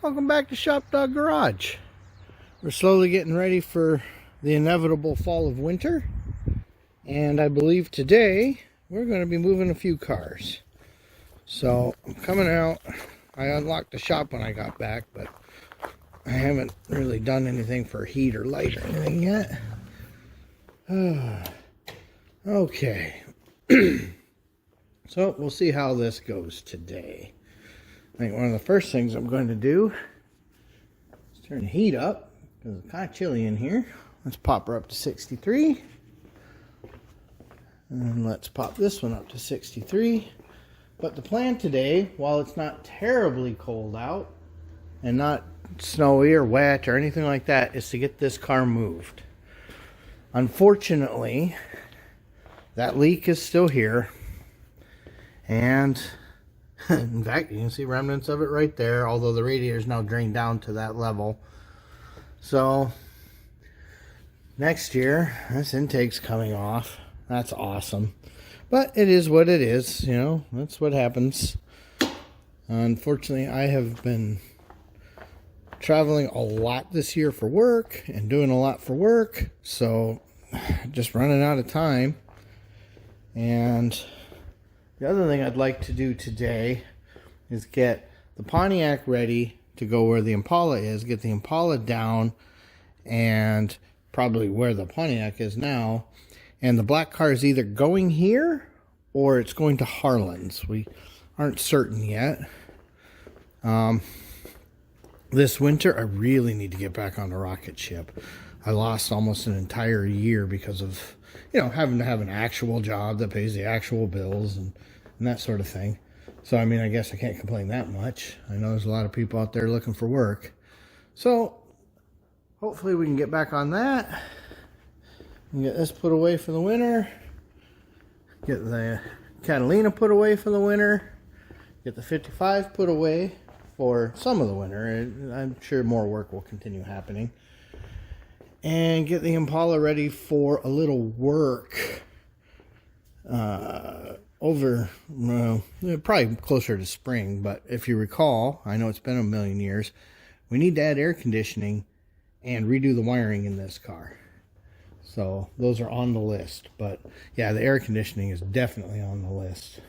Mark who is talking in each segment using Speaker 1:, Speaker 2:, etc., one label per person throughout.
Speaker 1: Welcome back to ShopDog-Garage. We're slowly getting ready for the inevitable fall of winter. And I believe today we're going to be moving a few cars. So I'm coming out. I unlocked the shop when I got back, but I haven't really done anything for heat or light or anything yet. Okay. So we'll see how this goes today. I think one of the first things I'm going to do is turn the heat up because it's kind of chilly in here. Let's pop her up to 63. And let's pop this one up to 63. But the plan today, while it's not terribly cold out and not snowy or wet or anything like that, is to get this car moved. Unfortunately, that leak is still here. And in fact, you can see remnants of it right there, although the radiator is now drained down to that level. So next year, this intake's coming off. That's awesome. But it is what it is, you know, that's what happens. Unfortunately, I have been traveling a lot this year for work and doing a lot for work, so just running out of time. And the other thing I'd like to do today is get the Pontiac ready to go where the Impala is, get the Impala down and probably where the Pontiac is now. And the black car is either going here or it's going to Harlans. We aren't certain yet. This winter, I really need to get back on the rocket ship. I lost almost an entire year because of, you know, having to have an actual job that pays the actual bills and that sort of thing. So, I mean, I guess I can't complain that much. I know there's a lot of people out there looking for work. So, hopefully we can get back on that. And get this put away for the winter. Get the Catalina put away for the winter. Get the 55 put away for some of the winter. I'm sure more work will continue happening. And get the Impala ready for a little work over, probably closer to spring. But if you recall, I know it's been a million years, we need to add air conditioning and redo the wiring in this car. So those are on the list. But yeah, the air conditioning is definitely on the list.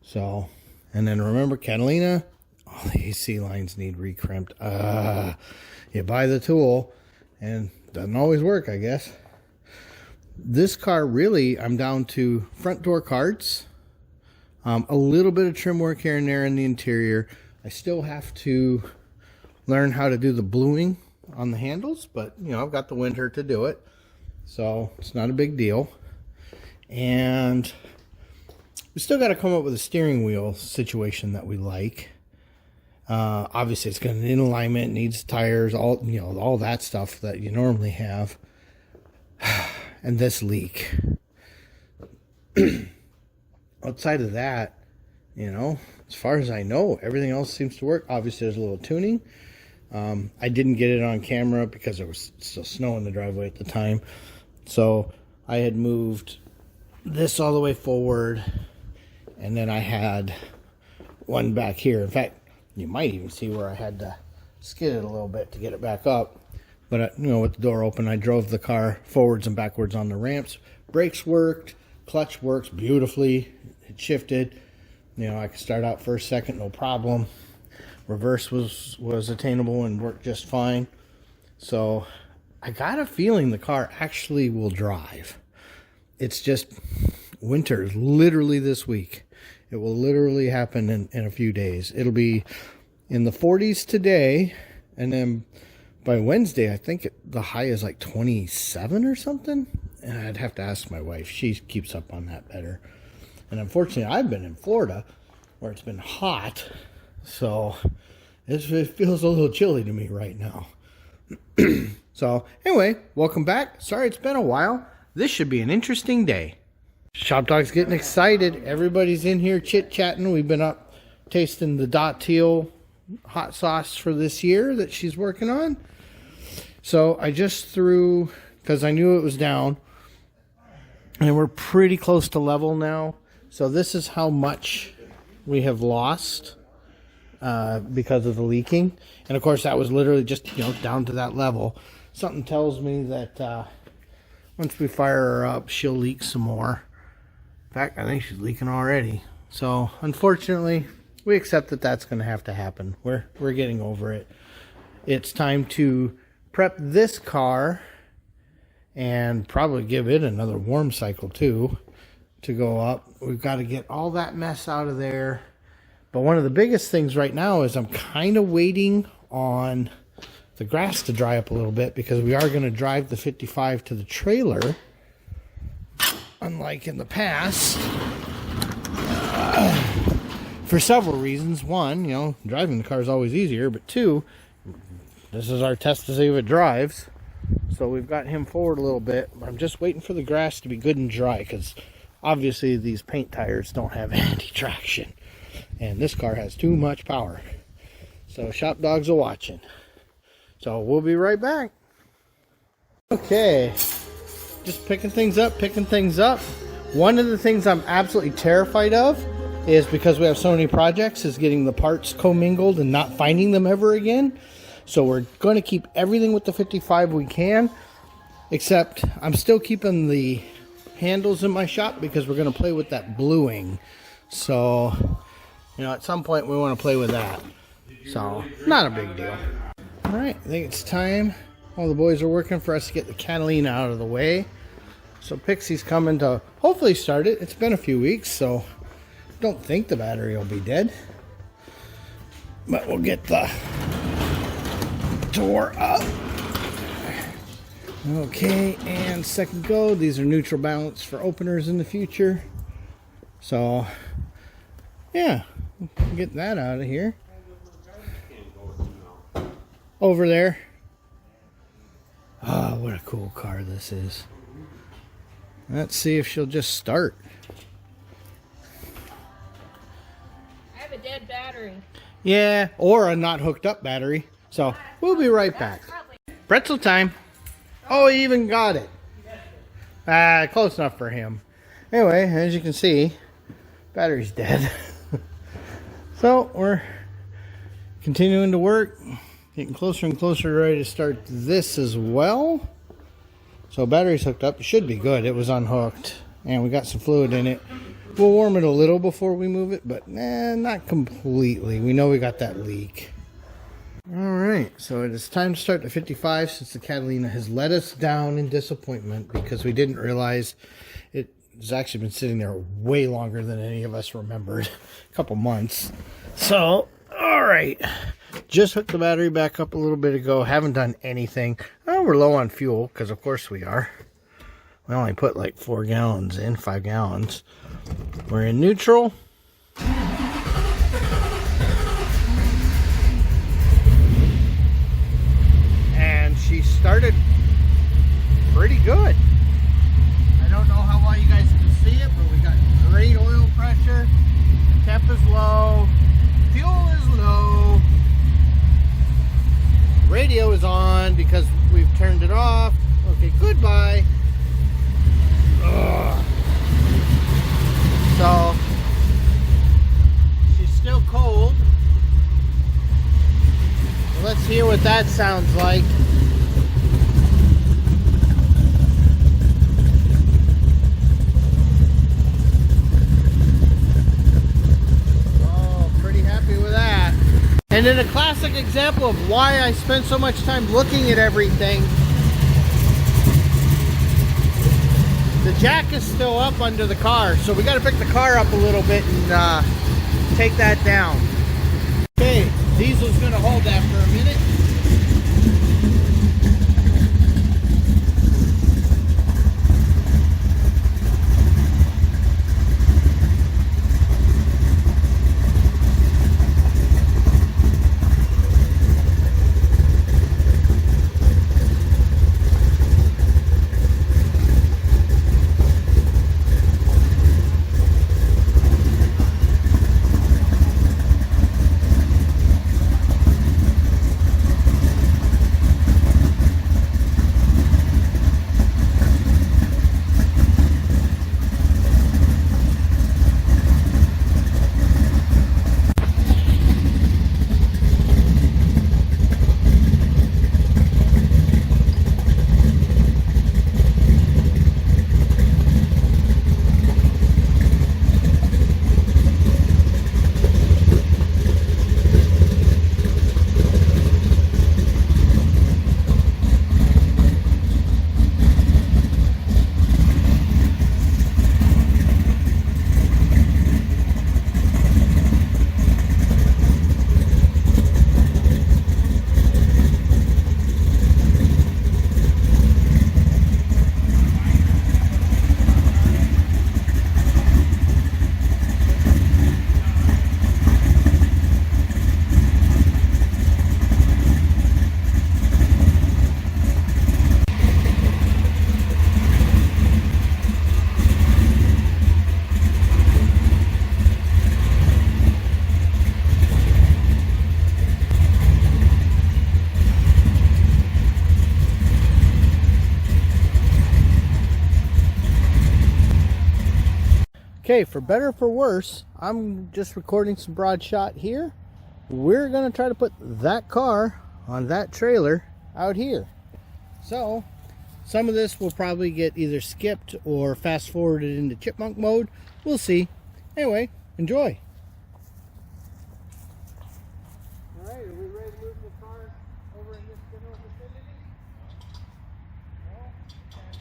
Speaker 1: So, and then remember Catalina, all the AC lines need recrimped. You buy the tool and it doesn't always work, I guess. This car, really, I'm down to front door cards, a little bit of trim work here and there in the interior. I still have to learn how to do the bluing on the handles, but you know, I've got the winter to do it. So it's not a big deal. And we still got to come up with a steering wheel situation that we like. Obviously it's got an in alignment, needs tires, all, you know, all that stuff that you normally have. And this leak. Outside of that, you know, as far as I know, everything else seems to work. Obviously there's a little tuning. I didn't get it on camera because there was still snow in the driveway at the time. So I had moved this all the way forward, and then I had one back here. In fact, you might even see where I had to skid it a little bit to get it back up. But, you know, with the door open, I drove the car forwards and backwards on the ramps. Brakes worked. Clutch works beautifully. It shifted. You know, I could start out first, second, no problem. Reverse was attainable and worked just fine. So I got a feeling the car actually will drive. It's just winter is literally this week. It will literally happen in a few days. It'll be in the 40s today, and then by Wednesday, I think the high is like 27 or something. And I'd have to ask my wife. She keeps up on that better. And unfortunately, I've been in Florida where it's been hot. So it feels a little chilly to me right now. So anyway, welcome back. Sorry it's been a while. This should be an interesting day. Shop Dog's getting excited. Everybody's in here chit-chatting. We've been up tasting the Dot Teal hot sauce for this year that she's working on. So I just threw, because I knew it was down, and we're pretty close to level now. So this is how much we have lost. because of the leaking. And of course, that was literally just, you know, down to that level. Something tells me that once we fire her up, she'll leak some more. In fact, I think she's leaking already. So unfortunately, we accept that that's going to have to happen. We're getting over it. It's time to prep this car and probably give it another warm cycle too to go up. We've got to get all that mess out of there. But one of the biggest things right now is I'm kind of waiting on the grass to dry up a little bit, because we are going to drive the 55 to the trailer, unlike in the past. For several reasons. One, you know, driving the car is always easier, but two, this is our test to see if it drives. So we've got him forward a little bit. I'm just waiting for the grass to be good and dry, because obviously these paint tires don't have anti-traction, and this car has too much power. So Shop Dogs are watching. So we'll be right back. Okay, just picking things up. One of the things I'm absolutely terrified of is, because we have so many projects, is getting the parts commingled and not finding them ever again. So we're going to keep everything with the 55 we can, except I'm still keeping the handles in my shop because we're going to play with that bluing. So, you know, at some point we want to play with that. So, not a big deal. All right, I think it's time. All the boys are working for us to get the Catalina out of the way. So Pixie's coming to hopefully start it. It's been a few weeks, so don't think the battery will be dead. But we'll get the door up. Okay, and second go. These are neutral balance for openers in the future. So, yeah, get that out of here. Over there. Ah, what a cool car this is. Let's see if she'll just start.
Speaker 2: I have a dead battery.
Speaker 1: Yeah, or a not hooked up battery. So we'll be right back. Pretzel time. Oh, he even got it. Close enough for him. Anyway, as you can see, battery's dead. So we're continuing to work. Getting closer and closer, ready to start this as well. So battery's hooked up. It should be good. It was unhooked. And we got some fluid in it. We'll warm it a little before we move it, but not completely. We know we got that leak. Alright, so it is time to start the 55, since the Catalina has let us down in disappointment, because we didn't realize it's actually been sitting there way longer than any of us remembered. A couple months. So, alright. Just hooked the battery back up a little bit ago. Haven't done anything. Oh, we're low on fuel, because of course we are. We only put like 4 gallons in, 5 gallons. We're in neutral. And she started pretty good. I don't know how well you guys can see it, but we got great oil pressure. Temp is low. Fuel is low. Radio is on because we've turned it off. Okay, goodbye. Ugh. So, she's still cold. Let's hear what that sounds like. Oh, pretty happy with that. And in a classic example of why I spend so much time looking at everything, the jack is still up under the car, so we got to pick the car up a little bit and take that down. Okay, diesel's going to hold that for a minute. Okay, for better or for worse, I'm just recording some broad shot here. We're going to try to put that car on that trailer out here. So, some of this will probably get either skipped or fast forwarded into chipmunk mode. We'll see. Anyway, enjoy. All right, are we ready to move the car over in this general vicinity? No? Okay.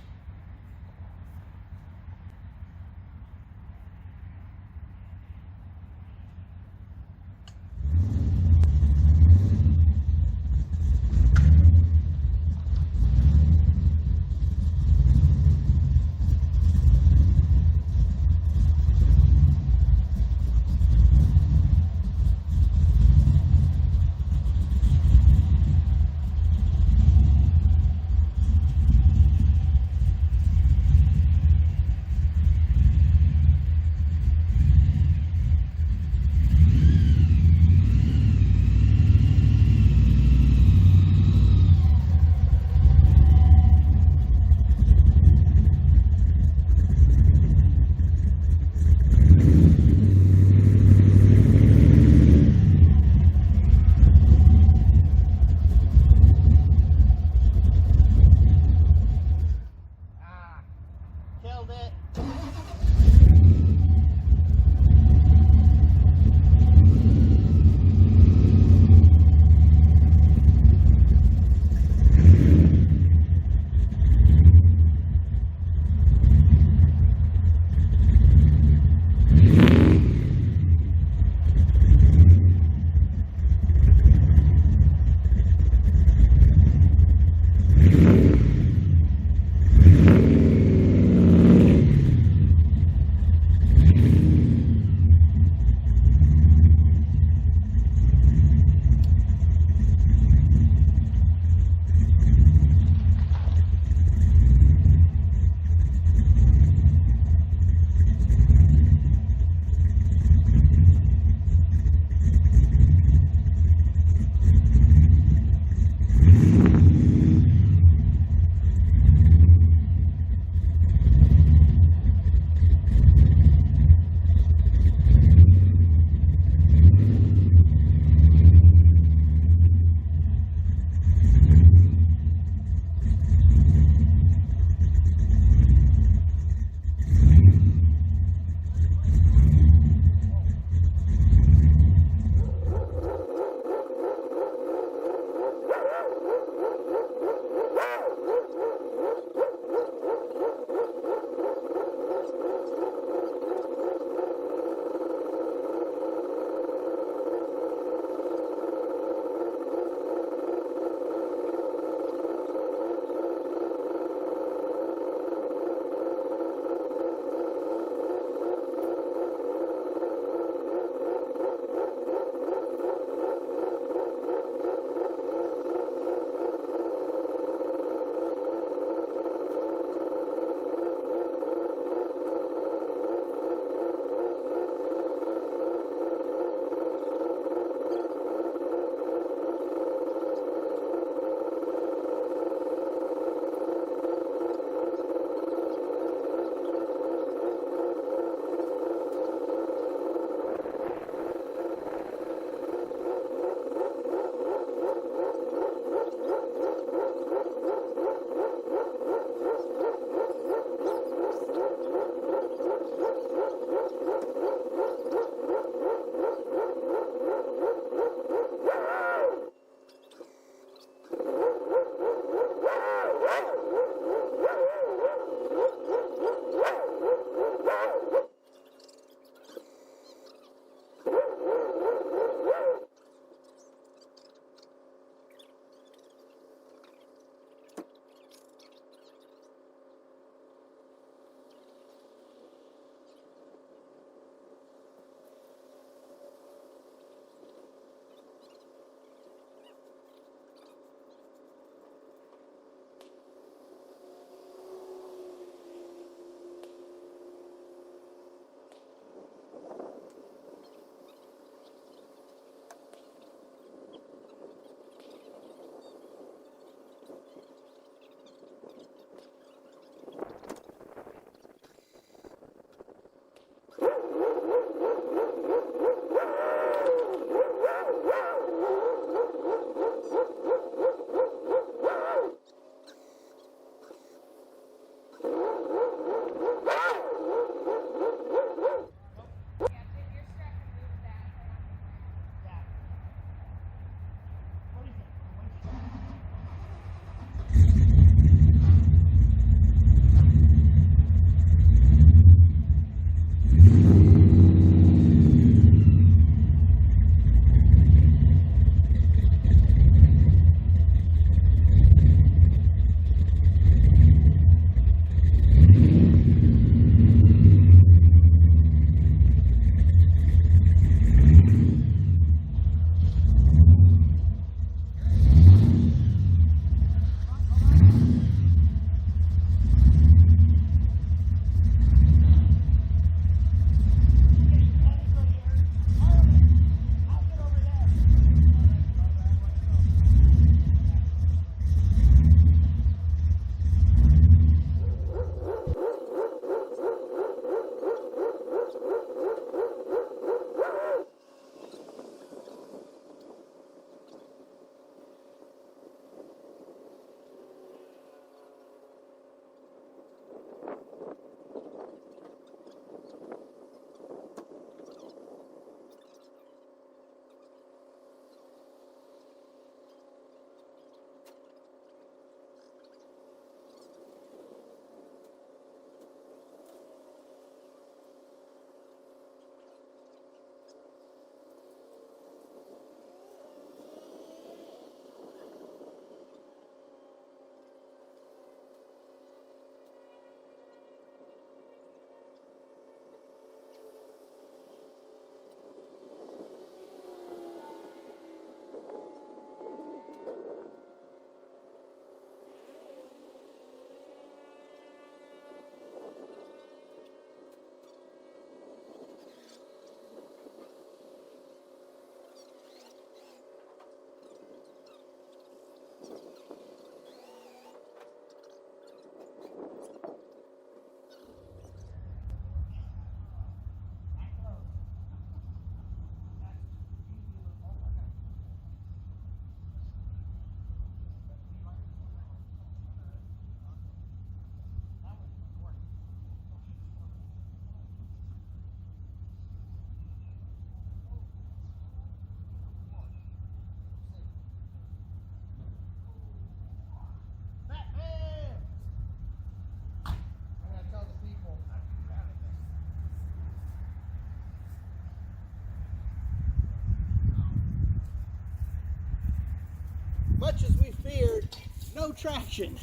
Speaker 1: much as we feared, no traction.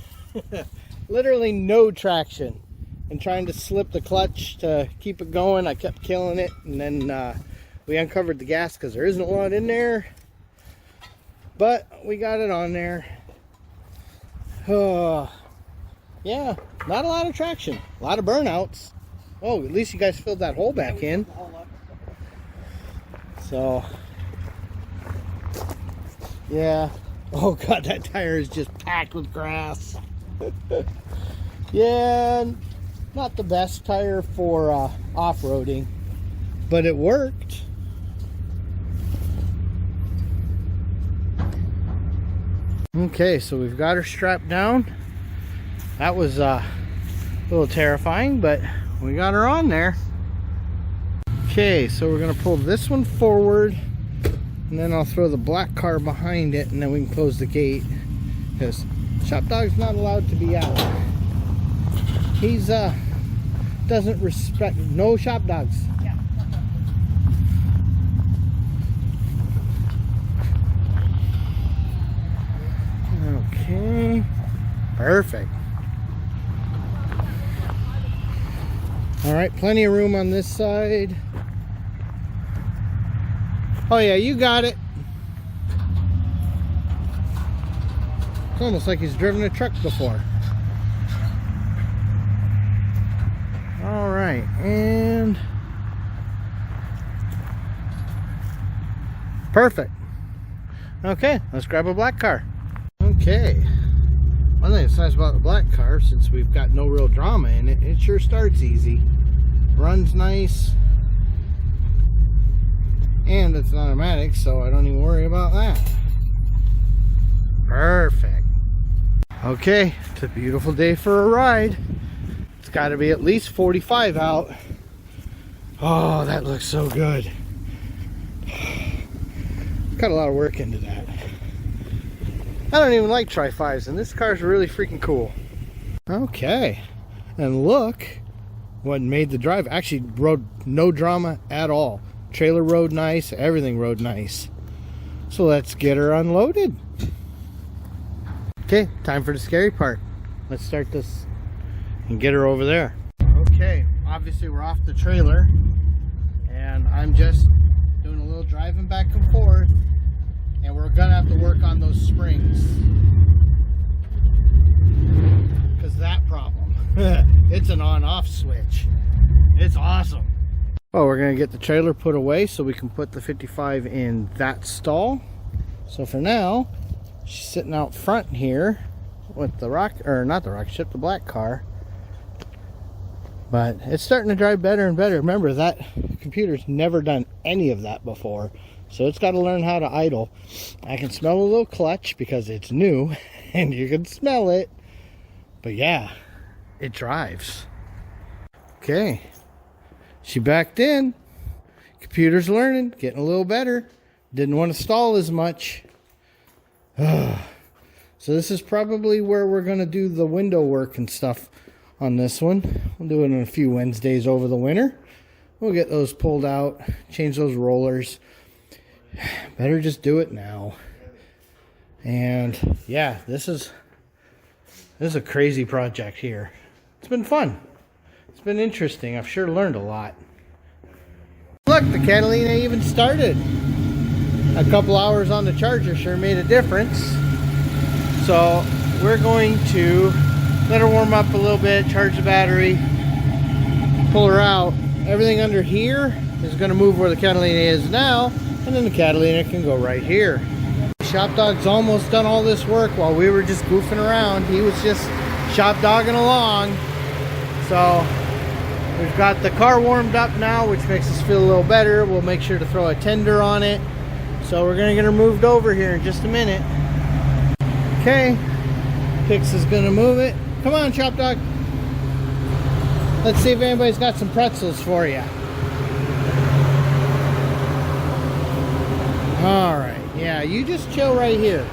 Speaker 1: Literally no traction. And trying to slip the clutch to keep it going, I kept killing it. And then we uncovered the gas because there isn't a lot in there. But we got it on there. Yeah, not a lot of traction. A lot of burnouts. Oh, at least you guys filled that hole back in. So, yeah. Oh God, that tire is just packed with grass. Yeah, not the best tire for off-roading, but it worked. Okay, so we've got her strapped down. That was a little terrifying, but we got her on there. Okay, so we're gonna pull this one forward, and then I'll throw the black car behind it, and then we can close the gate, because ShopDog's not allowed to be out. He's doesn't respect no ShopDogs.
Speaker 2: Yeah.
Speaker 1: Okay, perfect. All right, plenty of room on this side. Oh yeah, you got it. It's almost like he's driven a truck before. All right, and perfect. Okay, let's grab a black car. Okay, one thing that's nice about the black car, since we've got no real drama in it, it sure starts easy, runs nice, and it's an automatic, so I don't even worry about that. Perfect. Okay, it's a beautiful day for a ride. It's got to be at least 45 out. Oh, that looks so good. Got a lot of work into that. I don't even like Tri-5s, and this car's really freaking cool. Okay, and look what made the drive. Actually rode no drama at all. Trailer rode nice, everything rode nice. So let's get her unloaded. Okay, time for the scary part. Let's start this and get her over there. Okay, obviously we're off the trailer, and I'm just doing a little driving back and forth, and we're gonna have to work on those springs, because that problem, it's an on-off switch. It's awesome. Oh, we're gonna get the trailer put away so we can put the 55 in that stall. So for now, she's sitting out front here with the the black car. But it's starting to drive better and better. Remember, that computer's never done any of that before, so it's got to learn how to idle. I can smell a little clutch because it's new, and you can smell it. But yeah, it drives. Okay, she backed in. Computer's learning, getting a little better. Didn't want to stall as much. So this is probably where we're going to do the window work and stuff on this one. We'll do it in a few Wednesdays over the winter. We'll get those pulled out, change those rollers. Better just do it now. And yeah, this is a crazy project here. It's been fun. It's been interesting. I've sure learned a lot. Look, the Catalina even started. A couple hours on the charger sure made a difference. So we're going to let her warm up a little bit, charge the battery, pull her out. Everything under here is going to move where the Catalina is now, and then the Catalina can go right here. ShopDog's almost done all this work while we were just goofing around. He was just ShopDogging along. So we've got the car warmed up now, which makes us feel a little better. We'll make sure to throw a tender on it. So we're going to get her moved over here in just a minute. Okay, Pix is going to move it. Come on, ShopDog. Let's see if anybody's got some pretzels for you. All right, yeah, you just chill right here.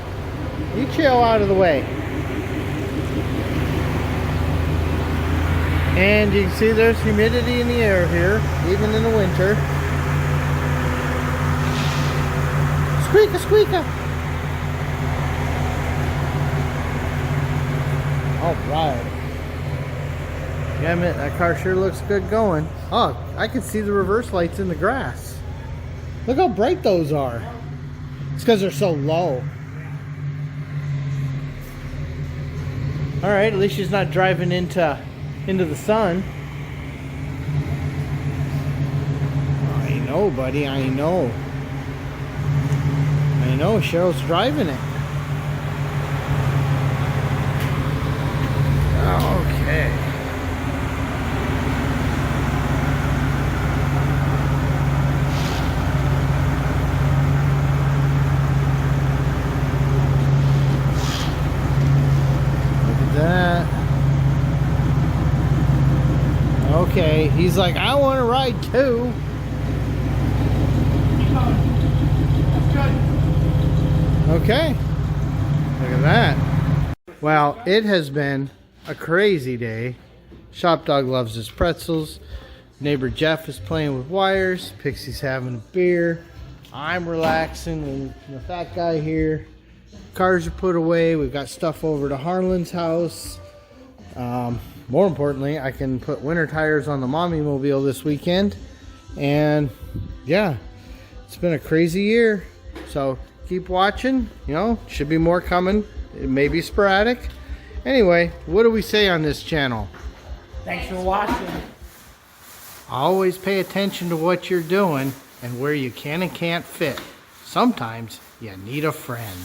Speaker 1: You chill out of the way. And you can see there's humidity in the air here, even in the winter. Squeaka, squeaka. All right. Yeah, man, that car sure looks good going. Oh, I can see the reverse lights in the grass. Look how bright those are. It's because they're so low. All right, at least she's not driving into the sun. I know, buddy, I know. I know, Cheryl's driving it. Okay. That. Okay, he's like, I want to ride too. Okay, look at that. Well, it has been a crazy day. Shop Dog loves his pretzels. Neighbor Jeff is playing with wires. Pixie's having a beer. I'm relaxing with that guy here. Cars are put away. We've got stuff over to Harlan's house. More importantly, I can put winter tires on the mommy mobile this weekend. And yeah, it's been a crazy year. So keep watching. You know, should be more coming. It may be sporadic. Anyway, what do we say on this channel?
Speaker 3: Thanks for watching.
Speaker 1: Always pay attention to what you're doing and where you can and can't fit. Sometimes you need a friend.